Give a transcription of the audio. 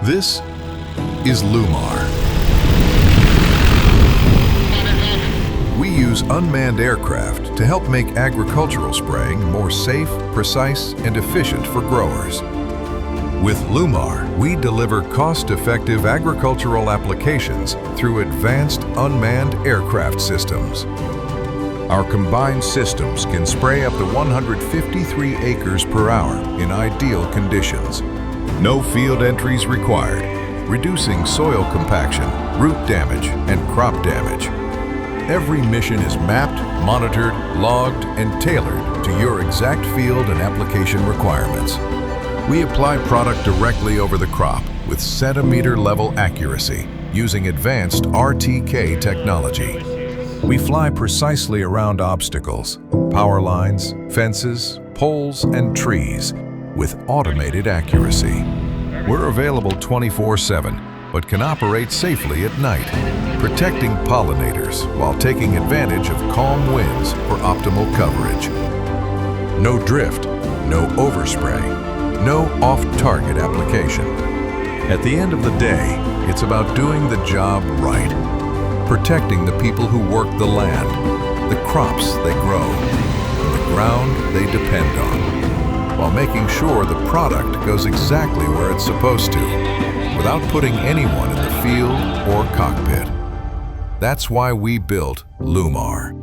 This is Luumar. We use unmanned aircraft to help make agricultural spraying more safe, precise, and efficient for growers. With Luumar, we deliver cost-effective agricultural applications through advanced unmanned aircraft systems. Our combined systems can spray up to 153 acres per hour in ideal conditions. No field entries required, reducing soil compaction, root damage, and crop damage. Every mission is mapped, monitored, logged, and tailored to your exact field and application requirements. We apply product directly over the crop with centimeter-level accuracy using advanced RTK technology. We fly precisely around obstacles, power lines, fences, poles, and trees with automated accuracy. We're available 24/7, but can operate safely at night, protecting pollinators while taking advantage of calm winds for optimal coverage. No drift, no overspray, no off-target application. At the end of the day, it's about doing the job right, protecting the people who work the land, the crops they grow, and the ground they depend on, while making sure the product goes exactly where it's supposed to, without putting anyone in the field or cockpit. That's why we built Luumar.